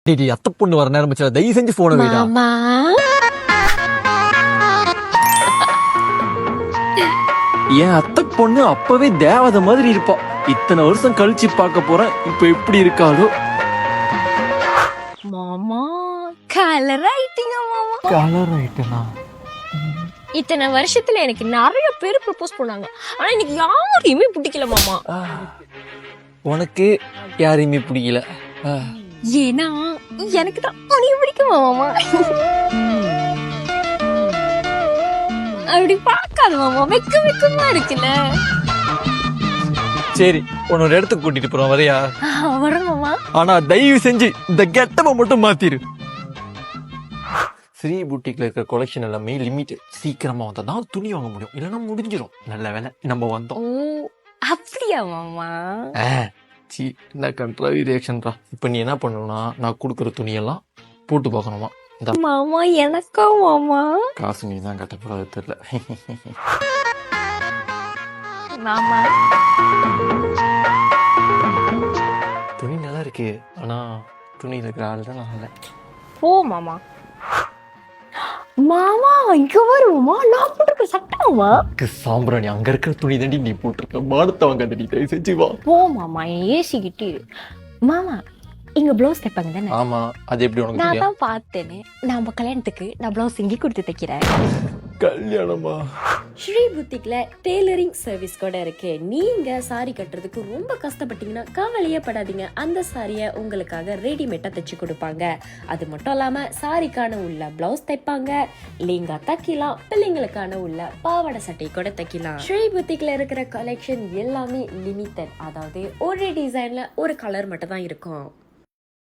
டேய் அத்தை பொண்ணு வர நேரம் மச்சான் தயவு செஞ்சு போன வைடா. மாமா என் அத்தை பொண்ணு அப்பவே தேவதை மாதிரி இருப்பா. இத்தனை வருஷம் கழிச்சு பார்க்க போறேன். இப்ப எப்படி இருக்காளோ. மாமா கலர் ஆயிட்டீங்க மாமா. கலர் ஆயிட்டனா? இத்தனை வருஷத்துல எனக்கு நிறைய பேர் ப்ரப்போஸ் பண்ணாங்க. ஆனா எனக்கு யாரையுமே பிடிக்கல மாமா. உனக்கு யாரையுமே பிடிக்கல? ஏன்னா எனக்கு தான் உனிய பிடிக்குமா மாமா. அப்படி பார்க்காத மாமா, வெக்கமா இருக்குல்ல. சரி உன்னோட இடத்துக்கு கூட்டிட்டு போறோம், வரையா? வரும் மாமா. ஆனா தயவு செஞ்சு இந்த கெட்டப்ப மட்டும் மாத்திரு. ஸ்ரீ பூட்டிக்ல இருக்கிற கொலெக்ஷன் எல்லாமே லிமிட்டட். சீக்கிரமா வந்தா தான் துணி வாங்க முடியும், இல்லைன்னா முடிஞ்சிடும். நல்ல வேலை நம்ம வந்தோம். ஓ அப்படியா மாமா? சி என்ன கண்ட்ராவி ரியாக்ஷன்ரா. இப்போ நீ என்ன பண்ணணும்னா, நான் கொடுக்குற துணியெல்லாம் போட்டு பார்க்கணுமா? மாமா எனக்கா மாமா? காசு நீ தான் கட்டப்படாது தெரியல. மாமா துணி நல்லா இருக்கு, ஆனா துணியில் இருக்கிற ஆள் தான் நல்லா. ஓ மாமா. மாமா இங்க வருமா? நான் போட்டிருக்க சட்டமா? சாம்பிராணி அங்க இருக்கிற துணி தாண்டி நீ போட்டிருக்க. மானத்தை வாங்க தண்ணி தயவு செஞ்சு வா. போ மாமா, ஏசிக்கிட்டு இரு. மாமா இங்க பிளவுஸ் தைப்பாங்க தானே? ஆமா, அது எப்படி உனக்கு நான் தெரியும்? தான் பார்த்தேனே. நம்ம கல்யாணத்துக்கு நான் பிளவுஸ் இங்கே கொடுத்து தைக்கிறேன். கல்யாணமா? ஸ்ரீ புத்திக்ல டெய்லரிங் சர்வீஸ் கூட இருக்கு. நீங்க சாரி கட்டுறதுக்கு ரொம்ப கஷ்டப்பட்டீங்கன்னா கவலையே படாதீங்க. அந்த சாரியை உங்களுக்காக ரெடிமேட்டா தைச்சு கொடுப்பாங்க. அது மட்டும் இல்லாம சாரிக்கான உள்ள பிளவுஸ் தைப்பாங்க, லேங்கா தைக்கலாம், பிள்ளைங்களுக்கான உள்ள பாவாடை சட்டை கூட தைக்கலாம். ஸ்ரீ புத்திக்ல இருக்கிற கலெக்ஷன் எல்லாமே லிமிட்டட். அதாவது ஒரு டிசைன்ல ஒரு கலர் மட்டும் தான் இருக்கும்.